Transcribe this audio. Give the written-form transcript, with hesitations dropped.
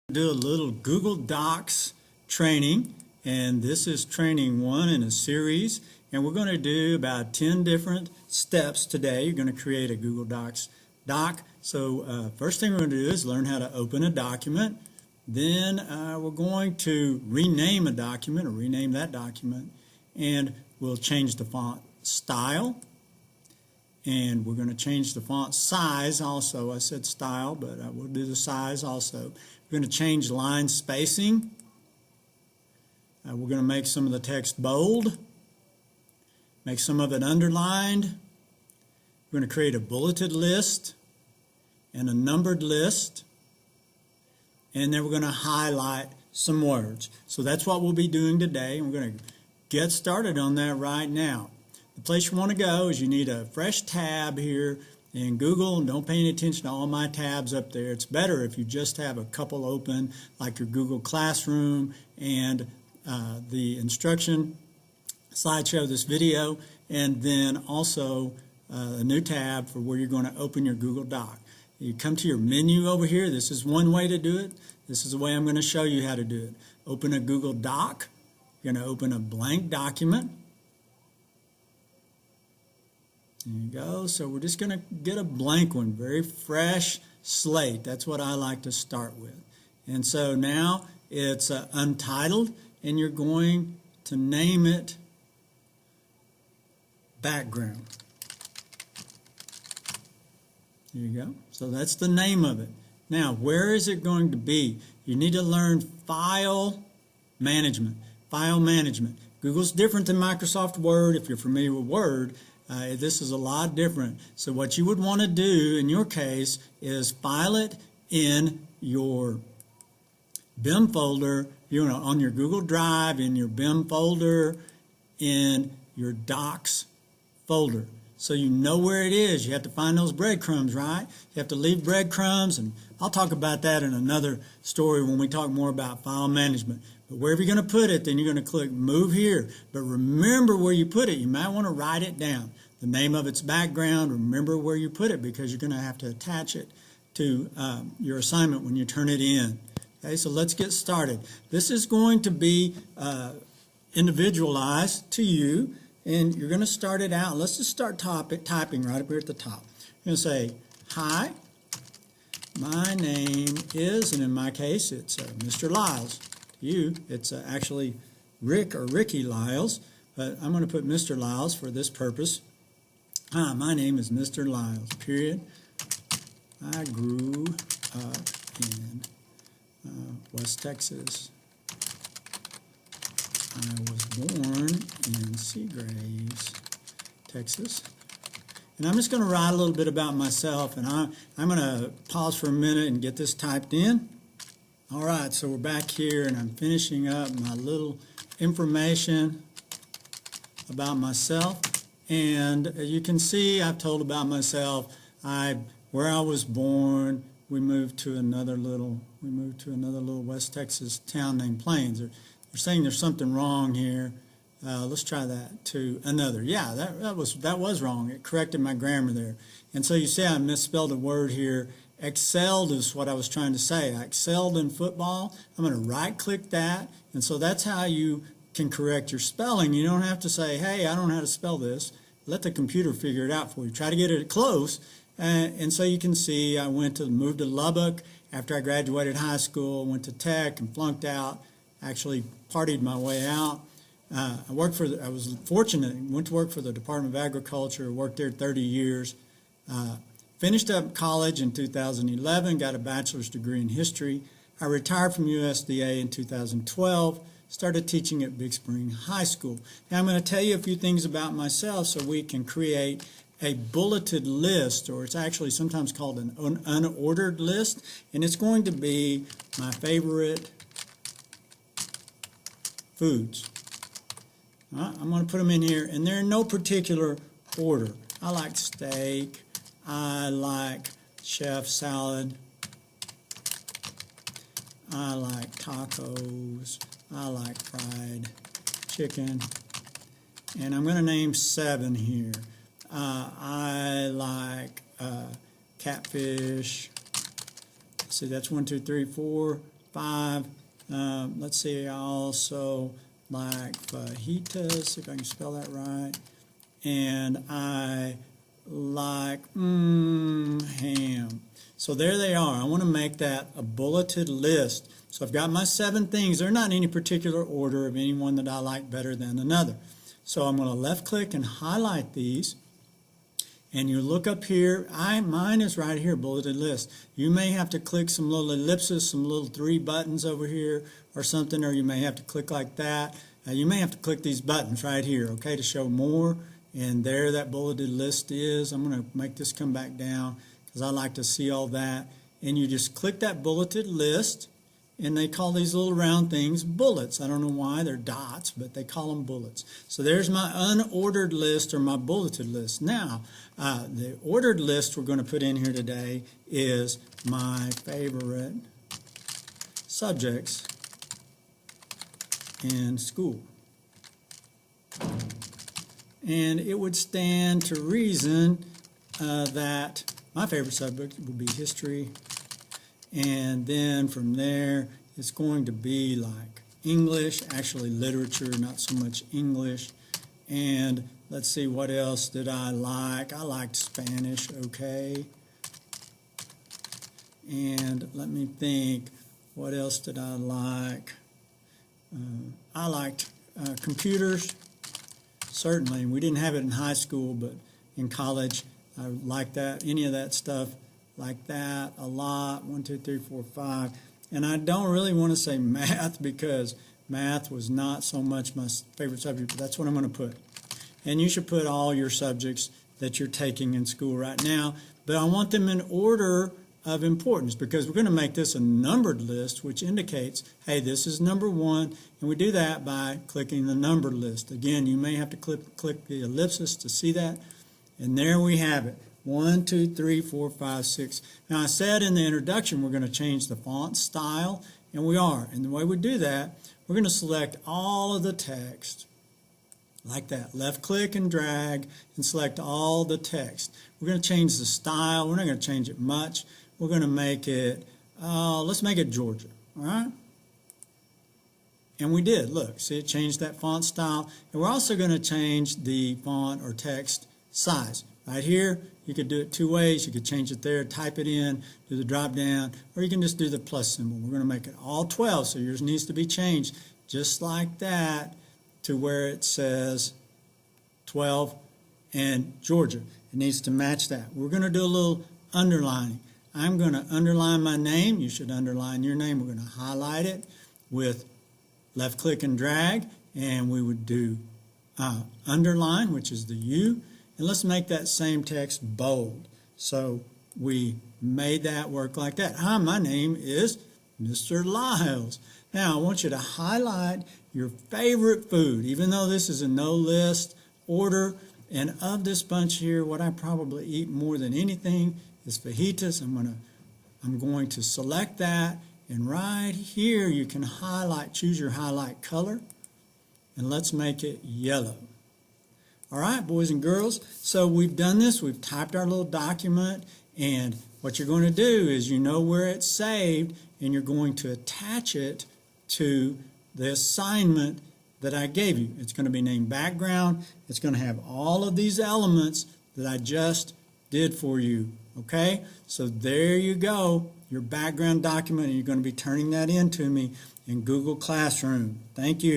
Do a little Google Docs training, and this is training 1 in a series, and we're going to do about 10 different steps today. You're going to create a Google Docs doc. So first thing we're going to do is learn how to open a document. Then we're going to rename a document or rename that document, and we'll change the font style, and we're going to change the font size also. I said style, but I will do the size also. We're going to change line spacing. We're going to make some of the text bold, make some of it underlined. We're going to create a bulleted list and a numbered list, and then we're going to highlight some words. So that's what we'll be doing today, and we're going to get started on that right now. The place you want to go is you need a fresh tab here in Google, and don't pay any attention to all my tabs up there. It's better if you just have a couple open, like your Google Classroom and the instruction slideshow of this video, and then also a new tab for where you're going to open your Google Doc. You come to your menu over here. This is one way to do it. This is the way I'm going to show you how to do it. Open a Google Doc. You're going to open a blank document. There you go. So we're just going to get a blank one, very fresh slate. That's what I like to start with. And so now it's untitled, and you're going to name it background. There you go. So that's the name of it. Now, where is it going to be? You need to learn file management. File management. Google's different than Microsoft Word. If you're familiar with Word, this is a lot different. So what you would want to do in your case is file it in your BIM folder, on your Google Drive, in your BIM folder, in your Docs folder. So you know where it is. You have to find those breadcrumbs, right? You have to leave breadcrumbs, and I'll talk about that in another story when we talk more about file management. But wherever you're going to put it, then you're going to click Move Here. But remember where you put it. You might want to write it down. The name of its background, remember where you put it, because you're going to have to attach it to your assignment when you turn it in. Okay, so let's get started. This is going to be individualized to you, and you're going to start it out. Let's just start typing right up here at the top. You're going to say, "Hi, my name is," and in my case, it's Mr. Lyles. You, it's actually Rick or Ricky Lyles, but I'm going to put Mr. Lyles for this purpose. Hi, my name is Mr. Lyles, period. I grew up in West Texas. I was born in Seagraves, Texas. And I'm just going to write a little bit about myself, and I'm going to pause for a minute and get this typed in. All right, so we're back here, and I'm finishing up my little information about myself. And as you can see, I've told about myself. Where I was born. We moved to another little West Texas town named Plains. They're saying there's something wrong here. Let's try that to another. Yeah, that was wrong. It corrected my grammar there. And so you see I misspelled a word here. Excelled is what I was trying to say. I excelled in football. I'm going to right-click that. And so that's how you can correct your spelling. You don't have to say, "Hey, I don't know how to spell this." Let the computer figure it out for you. Try to get it close. And so you can see I moved to Lubbock after I graduated high school, went to Tech and flunked out, actually partied my way out. I was fortunate, went to work for the Department of Agriculture, worked there 30 years. Finished up college in 2011, got a bachelor's degree in history. I retired from USDA in 2012, started teaching at Big Spring High School. Now I'm going to tell you a few things about myself so we can create a bulleted list, or it's actually sometimes called an unordered list, and it's going to be my favorite foods. I'm going to put them in here, and they're in no particular order. I like steak. I like chef salad. I like tacos. I like fried chicken. And I'm going to name 7 here. I like catfish. See, that's 1, 2, 3, 4, 5. Let's see, I also like fajitas, if I can spell that right. And I like ham. So there they are. I want to make that a bulleted list. So I've got my 7 things. They're not in any particular order of any one that I like better than another. So I'm going to left click and highlight these. And you look up here, mine is right here, bulleted list. You may have to click some little ellipses, some little 3 buttons over here or something, or you may have to click like that. You may have to click these buttons right here, okay, to show more. And there that bulleted list is. I'm going to make this come back down because I like to see all that. And you just click that bulleted list, and they call these little round things bullets. I don't know why, they're dots, but they call them bullets. So there's my unordered list or my bulleted list. Now, the ordered list we're going to put in here today is my favorite subjects in school. And it would stand to reason that my favorite subject would be history. And then from there, it's going to be like English, actually literature, not so much English. And let's see, what else did I like? I liked Spanish, okay. And let me think, what else did I like? I liked computers, certainly. We didn't have it in high school, but in college, I liked that, any of that stuff. Like that a lot. 1, 2, 3, 4, 5. And I don't really want to say math because math was not so much my favorite subject, but that's what I'm going to put. And you should put all your subjects that you're taking in school right now, but I want them in order of importance because we're going to make this a numbered list, which indicates, hey, this is number 1, and we do that by clicking the numbered list. Again, you may have to click the ellipsis to see that, and there we have it. 1, 2, 3, 4, 5, 6. Now I said in the introduction we're going to change the font style, and we are. And the way we do that, we're going to select all of the text like that. Left click and drag and select all the text. We're going to change the style. We're not going to change it much. We're going to make it, let's make it Georgia, all right? And we did. Look, see, it changed that font style. And we're also going to change the font or text size. Right here, you could do it 2 ways. You could change it there, type it in, do the drop down, or you can just do the plus symbol. We're going to make it all 12, so yours needs to be changed just like that to where it says 12 and Georgia. It needs to match that. We're going to do a little underlining. I'm going to underline my name. You should underline your name. We're going to highlight it with left click and drag, and we would do underline, which is the U. And let's make that same text bold. So we made that work like that. Hi, my name is Mr. Lyles. Now I want you to highlight your favorite food, even though this is a no list order. And of this bunch here, what I probably eat more than anything is fajitas. I'm going to select that. And right here you can highlight, choose your highlight color. And let's make it yellow. All right, boys and girls, so we've done this. We've typed our little document, and what you're going to do is you know where it's saved, and you're going to attach it to the assignment that I gave you. It's going to be named background. It's going to have all of these elements that I just did for you, okay? So there you go, your background document, and you're going to be turning that in to me in Google Classroom. Thank you.